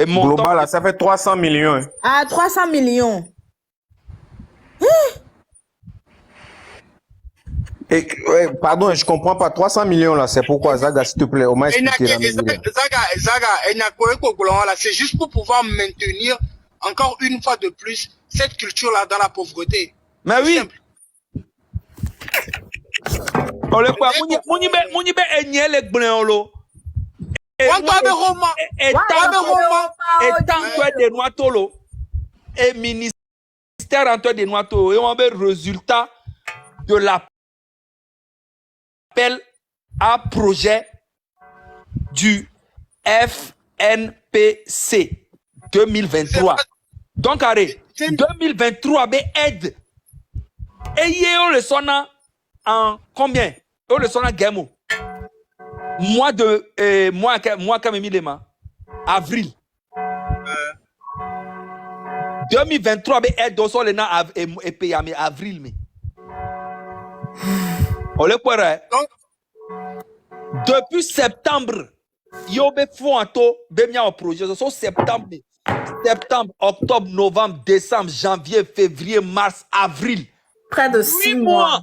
Et montant global, là, ça fait 300 millions. Hein. Ah, 300 millions. Et, ouais, pardon, je comprends pas. 300 millions, là, c'est pourquoi, Zaga, s'il te plaît, au moins expliquer la Zaga, c'est juste pour pouvoir maintenir, encore une fois de plus, cette culture-là dans la pauvreté. Mais oui. Simple. On le quoi, mouni be enye le gblin lo. Et tant que des noitolo et ministère entre des noitolo et on veut résultat de l'appel à projet du FNPC 2023. Donc arrête 2023 be aide et on le sonna en combien? On le sonna gamo. Mois quand même avril 2023 mais aide sur les na et payé mais avril mais on le quoi depuis septembre yo be fonto be mia au projet so septembre octobre novembre décembre janvier février mars avril près de 6 mois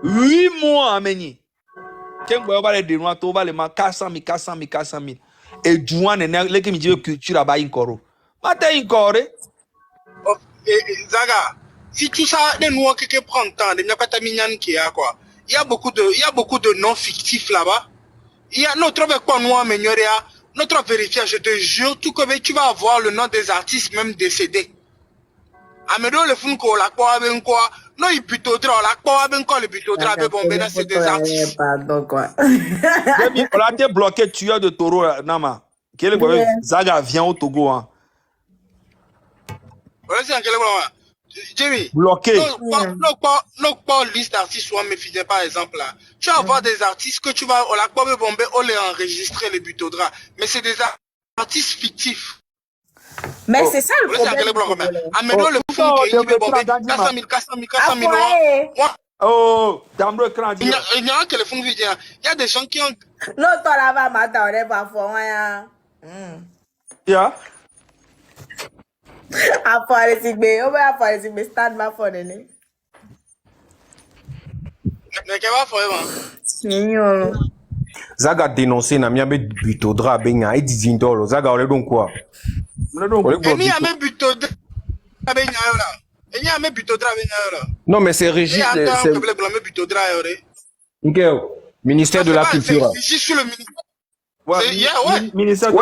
8 mois ameni. Quand on va les dénouer, on va les mettre 400 000. Et Douane, les qui me disent culture à bas encore. Matin encore. Zaga, si tout ça, les noirs qui prennent temps, les Nyakataminian qui a quoi. Il y a beaucoup de noms fictifs là-bas. Il y a notre avec quoi nous améliorer, notre vérifier, je te jure, tout comme tu vas avoir le nom des artistes même décédés. Amédo le fun ko la quoi ben quoi. Non, il plutôt drôle, la quoi ben quoi le plutôt drôle, ben bon, ben c'est des artistes. Pardon, quoi. On a été bloqué tueur de taureau, Nama. Quel est Zaga vient au Togo, hein. Voilà, c'est en quel moment? Jimmy. Bloqué. Non, pas liste d'artistes, on me faisait par exemple là. Tu vas avoir des artistes que tu vas, on la quoi ben bon, ben on les enregistrer les plutôt drôles. Mais c'est des artistes fictifs. Mais c'est ça le problème. Amédo le fun qui est bon, 400 000. Oh, Damro écran. Il y a un téléphone vidéo. Il y a des gens qui ont. Non, toi là-bas, m'attendais parfois. Yeah. Après, c'est bien. On va après, c'est bien. Stade ma phone. Mais qu'est-ce que tu fais, Zaga dénoncé, n'a mis un butodra, benga, et dizindolo. Zaga, on est donc quoi? Non, mais c'est Régis. Ministère de la Culture. Ouais,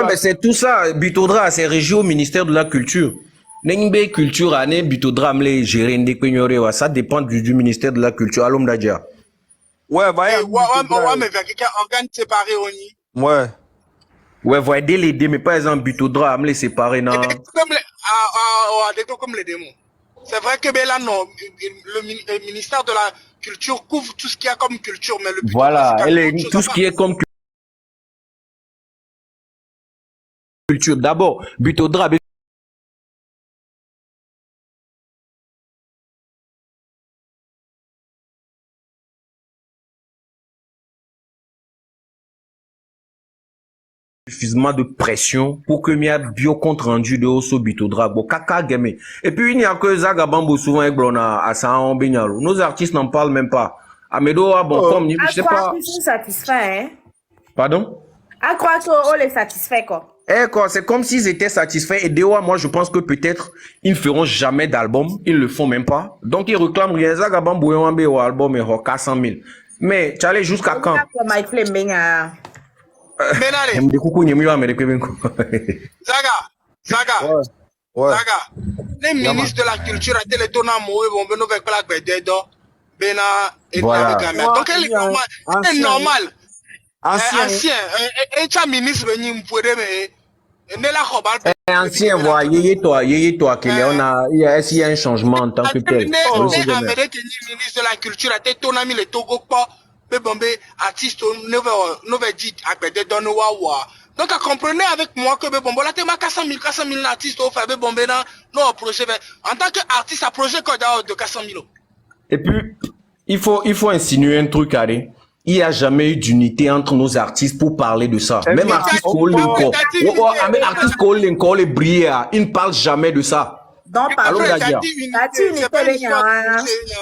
mais c'est tout ça. Butodra, c'est régi au ministère de la Culture. N'engbe culture année butodra m'le gérer n'dekpenyore ça dépend du ministère de la Culture. Alom Dadja. Ouais, mais quelqu'un organe séparé oni. Ouais. Ouais, vous aider les démons, mais par exemple, Butodra, à me les séparer, non? Comme les démons. C'est vrai que là, non, le ministère de la Culture couvre tout ce qu'il y a comme culture, mais le voilà, tout ce qui est comme culture. D'abord, Butodra, suffisamment de pression pour que m'y a bio compte rendu de Osso Butodra bon kaka game et puis il n'y a que Zagabambo souvent avec Blona à San Benyalo nos artistes n'en parlent même pas Amédo bon comme je sais pas ils sont satisfaits hein pardon à quoi on les satisfait quoi quoi c'est comme s'ils étaient satisfaits et Dewa moi je pense que peut-être ils ne feront jamais d'album ils le font même pas donc ils réclament rien Zagabambo un album et 400 000 mais tu allais jusqu'à quand Zaga, les ministres de la Culture a été les tournants mauvais, bon, ben, nous avec la bédédo, bena, et avec la mère. Donc, elle est normale. Elle est normale. Ancien. Et tu as ministre venu me pouvez, mais, ne la robale. Ancien, voilà, yéyé toi, qu'il y a, il y a un changement en tant que tel. Ministre de la Culture a été tournant, les Togo, pas. Artiste nouvelle dit donc comprenez avec moi que bon là t'es 400 000 artistes au fait bon non projet en tant qu'artiste à projet de 400 000 et puis il faut insinuer un truc allez il n'y a jamais eu d'unité entre nos artistes pour parler de ça. Eh Même bien, artiste on Cole parle- Lenko, artiste Cole Lenko, les Bria, ils ne parlent jamais de ça. Donc, par Allô, contre, Nadia. t'as-tu unité de Nyan?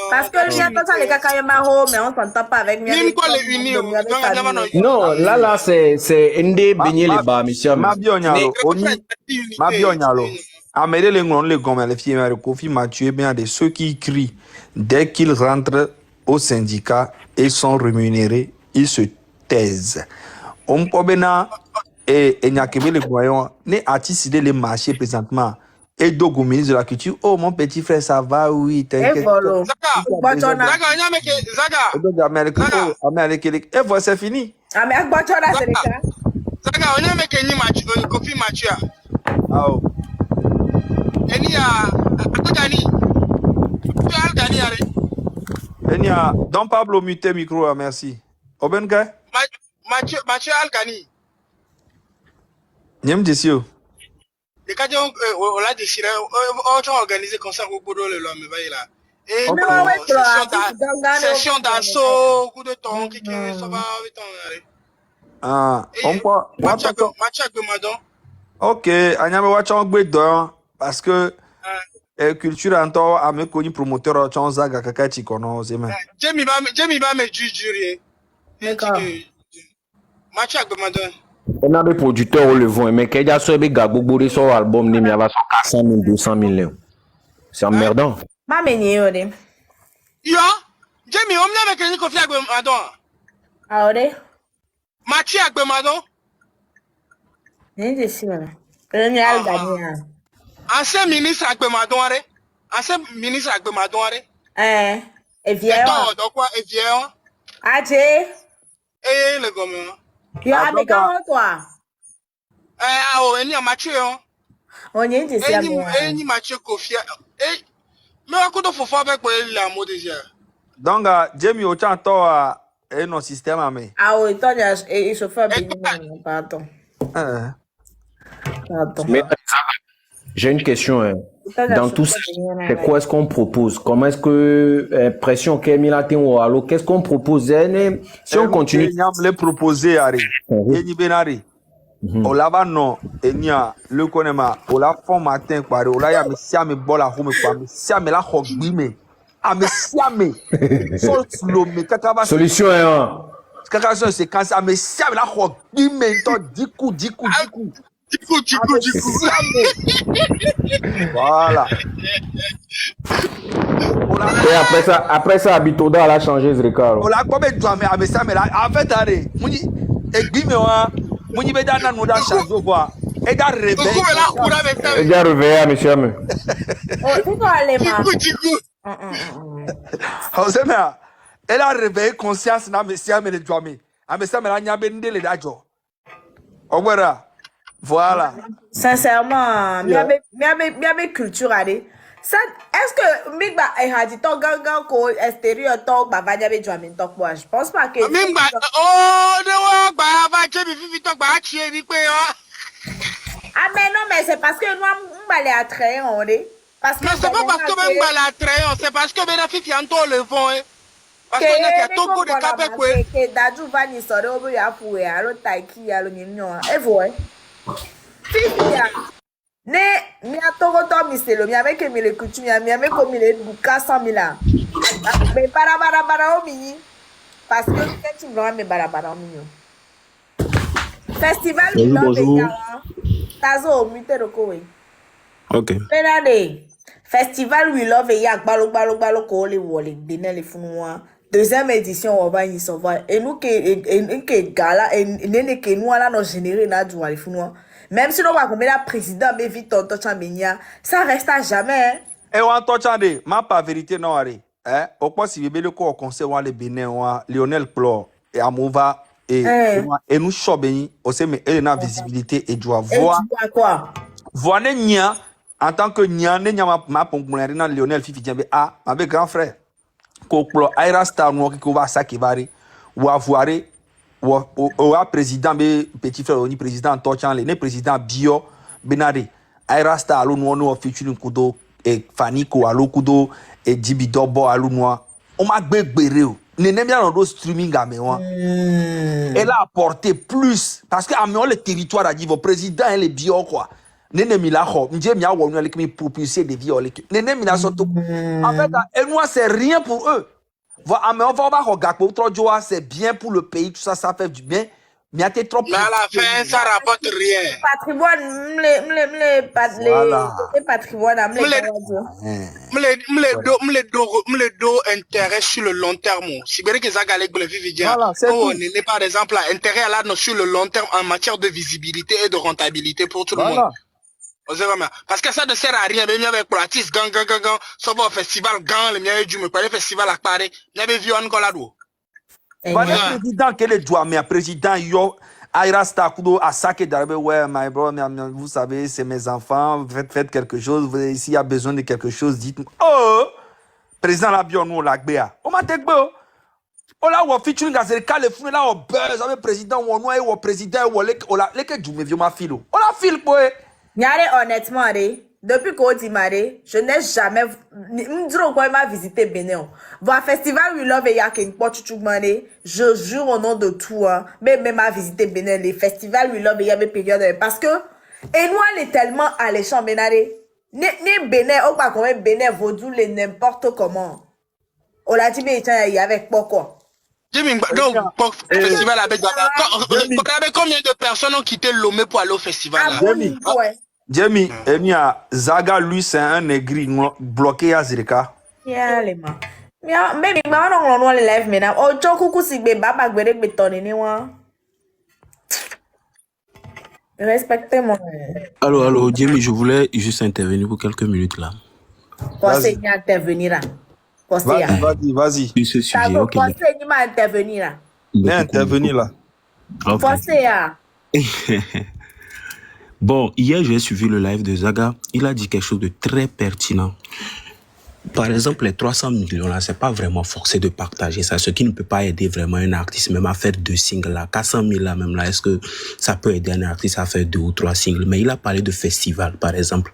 Parce que le mien, quand ça, les caca, maro, mais on s'entend pas avec Mia. Même quoi les unis, Non, là, c'est Ndé Beigné les bas, monsieur. Ma bionyalo, oni, ma bionyalo. Amédée les grands, les gommes, les filles, les Kofi Mathieu, bien de ceux qui crient dès qu'ils rentrent au syndicat et sont rémunérés, ils se taisent. On peut bien et Nyakebe les voyants, les artistes les marchés présentement. Et Dogo, ministre de la Culture, oh mon petit frère, ça va, oui, t'inquiète. Et voilà. Et voilà, c'est fini. Ah, mais avec Bochona, c'est le cas. Zaga, on a mis Kofi Mathieu. Ah, oh. Enya, Don Pablo muté micro, merci. Obenga? Mathieu Algani. Nyem desio. Les cas on l'a déchiré, on a organisé concert au Bodo le lendemain, là. Et session d'assaut, coup de ton, qui ça va, Ah, on peut. Mathieu Agbemadon. Ok, anyame wachon gbedo parce que culture anto a me connu promoteur chon zaga kaka chikono zema. Jamie ba me jujuri. D'accord. Mathieu Agbemadon. On a des producteurs au levant, mais qu'il y a ce gars Bobo sur l'album, il y a 400 000, 200 000. C'est emmerdant. Ma menye ode. Yo, Jamie, on a avec Kofi Agbemadon. Ah, ode? Mathieu Agbemadon. Ni de si wala. Le mien al gagné. Ancien ministre Agbemadon, ancien ministre Agbemadon. Et vieux. Donc quoi, et vieux. Ache. Et le gomme. Yo, avec toi. Ah, oh, il y a Mathieu. On y est ici. Et Mathieu Kofi. Et mais on peut faire avec la mot déjà. Donc Jamie Ochan to a no système ame. Ah oui, toi il se fait bien. Pardon. Mais j'ai une question. Hein. Dans tout ça, c'est quoi est-ce qu'on propose? Comment est-ce que pression qu'est-ce qu'on propose? Si on continue. Les proposer ari. Yeni benari. Olava non enya le konema ola fond matin kware ola ya me sia me bola home kwa me sia me la hogbi me. A me sia me. So slow me kakaba Solution hein. Kaka so c'est quand ça me sia me la hogbi me to diku. Voilà. Et après ça, Bitoda a changé ce record. On l'a combien de temps, mais ça, mais là, en fait, allez, Mouni, et Guiméwa, Mouni Bedana nous a changé, quoi. Et d'un réveil. Il a réveillé, monsieur. Oh, c'est quoi les mains? On sait, mais elle a réveillé conscience, n'a mais ça, mais le doigt, mais ça, mais là, il y a ben de l'adjo. On verra. Voilà. Sincèrement, il y avait culture à dire. Est-ce que Migba a dit ton gangan ko extérieur ton bava n'avait jamais ton quoi? Je pense pas que. Migba oh de wa bava que vivi ton ba chier ni pe Ah mais non mais c'est parce que nous on va les attraire on est. Parce que non c'est pas parce que même ba la attraire, c'est parce que ben fifi en to le fond parce que y a ton go de capé quoi. Que Daju va ni sori obo ya fu ya lo taiki ya lo nyinyo. E voe. Fifi ya. Ne mi atoro to mi selo mi avec mi le coutume mi avec comme mi le buka 100 000 ans. Mais bara o mi parce que quand tu vraiment me bara o mi. Festival mi lo be ya. Tazo mi te roko we. OK. Penade. Festival We Love ya gbalo ko le wole denele funwa. Deuxième édition on va y savoir et nous que gala et nene que nous ala no générer na du wale funwa. Même si on va comme la président mais vite tonton Chambenia, ça reste à jamais. Et on entend de ma pas vérité non ari. Au point si bébé le ko conseil wa le Bénin wa Lionel Plor et Amova et nous chobeni on sait mais elle na visibilité et doit voir quoi. Voir nya en tant que nya ne nya ma pongmulari na Lionel Fifi Djembe ma be grand frère ko Plor Aira Star no ki ko va sakibari ou avoiré ou président be petit frère oni président Tochan le ne président Bio Benade Aira Star lo no featuring kudo et Fanny ko alo kudo et Dibi Dobo alo no o ma gbegbere o Nénémia dans le streaming à Méouan. Elle a apporté plus. Parce qu'à Méouan, le territoire a dit, vos présidents, elle est bio, quoi. Nénémia, Ndjemia, on a propulsé des viols. Nénémia, surtout. En fait, elle, moi, c'est rien pour eux. À Méouan, on va regarder, c'est bien pour le pays, tout ça, ça fait du bien. Mais à trop. Mais à la fin, ça rapporte rien. Patrimoine, patrimoine, me do intérêt sur le long terme. Si bien que ça galère pour le vivre, on n'est par exemple intérêt là sur le long terme en matière de visibilité et de rentabilité pour tout le monde. Parce que ça ne sert à rien. Mais il y avait pratique, gang, ça va au festival, gang, le mien du me parler festival à Paris. Il y avait vu encore là-dedans. Le président qui est doigt, mais le président, Aira Stakudo a saqué d'arriver, ouais, my bro, vous savez, c'est mes enfants, faites quelque chose, s'il y a besoin de quelque chose, dites-moi. Oh, président la bio, nous, la gbea. On m'a dit, on l'a ou featuring à Zerka, le fou, là, on buzz, avec le président, on noie, ou président, ou les que du me vieux ma filo. On la file, boy. Nyare, honnêtement, depuis qu'on dit maré, je n'ai jamais, visité Bénin. Voir festival We Love et Yakin, je jure au nom de tout, hein, mais même à visiter Bénin, les festivals We Love et Yakin période, parce que, et nous, elle est tellement alléchant, Bénaré. Ni Bénin, on va quand même Bénin, vaudou, les n'importe comment. On l'a dit, mais il y avait pourquoi? Festival avec combien de personnes ont quitté Lomé pour aller au festival? Jamie, Zaga, lui, c'est un négri bloqué à Zirika. Mais on a les live maintenant. Oh, Chokuku si beba bagwere bétonné ni wa. Respectez-moi. Allô, Jamie, je voulais juste intervenir pour quelques minutes là. Pensez à intervenir là. Vas-y. Sur ce sujet, ok. Pensez à intervenir là. Intervenir là. Pensez à. Bon, hier, j'ai suivi le live de Zaga. Il a dit quelque chose de très pertinent. Par exemple, les 300 millions là, c'est pas vraiment forcé de partager ça. Ce qui ne peut pas aider vraiment un artiste, même à faire 2 singles là. 400 000 là, même là, est-ce que ça peut aider un artiste à faire 2 ou 3 singles? Mais il a parlé de festival, par exemple.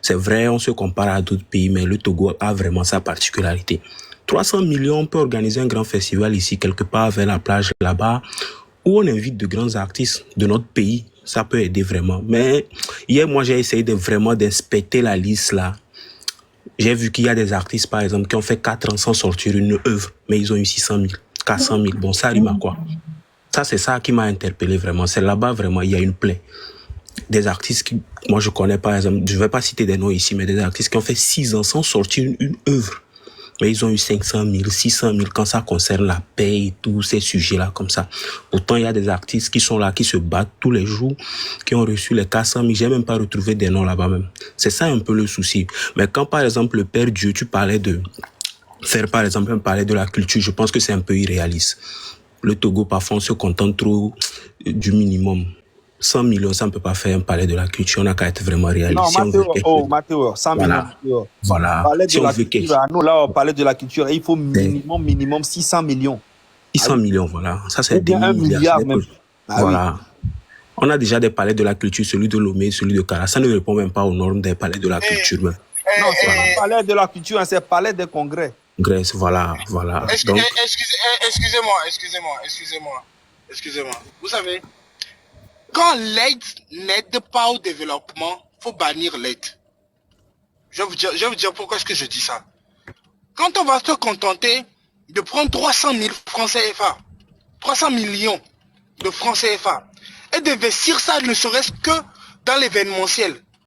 C'est vrai, on se compare à d'autres pays, mais le Togo a vraiment sa particularité. 300 millions, on peut organiser un grand festival ici, quelque part vers la plage là-bas, où on invite de grands artistes de notre pays. Ça peut aider vraiment. Mais hier, moi, j'ai essayé vraiment d'inspecter la liste là. J'ai vu qu'il y a des artistes, par exemple, qui ont fait 4 ans sans sortir une œuvre, mais ils ont eu 600 000, 400 000. Bon, ça rime à quoi? Ça, c'est ça qui m'a interpellé vraiment. C'est là-bas, vraiment, il y a une plaie. Des artistes qui, moi, je connais, par exemple, je ne vais pas citer des noms ici, mais des artistes qui ont fait 6 ans sans sortir une œuvre. Mais ils ont eu 500 000, 600 000 quand ça concerne la paix et tous ces sujets-là comme ça. Pourtant, il y a des artistes qui sont là, qui se battent tous les jours, qui ont reçu les 400 000. J'ai même pas retrouvé des noms là-bas même. C'est ça un peu le souci. Mais quand, par exemple, le Père Dieu, tu parlais de faire, par exemple, parler de la culture, je pense que c'est un peu irréaliste. Le Togo, parfois, on se contente trop du minimum. 100 millions, ça ne peut pas faire un palais de la culture. On n'a qu'à être vraiment réaliste. Non, Mathéo, 100 millions. Voilà. Si on veut quelque chose. Nous, là, on parlait de la culture. Il faut minimum 600 millions. 600 millions, voilà. Ça, c'est des milliards même. Voilà. On a déjà des palais de la culture, celui de Lomé, celui de Kara. Ça ne répond même pas aux normes des palais de la culture. Non, c'est pas un palais de la culture, c'est un palais des congrès. Grèce, voilà. Excusez-moi. Vous savez, quand l'aide n'aide pas au développement, il faut bannir l'aide. Je vais vous dire pourquoi est-ce que je dis ça. Quand on va se contenter de prendre 300 000 francs CFA, 300 millions de francs CFA, et d'investir ça ne serait-ce que dans l'événementiel,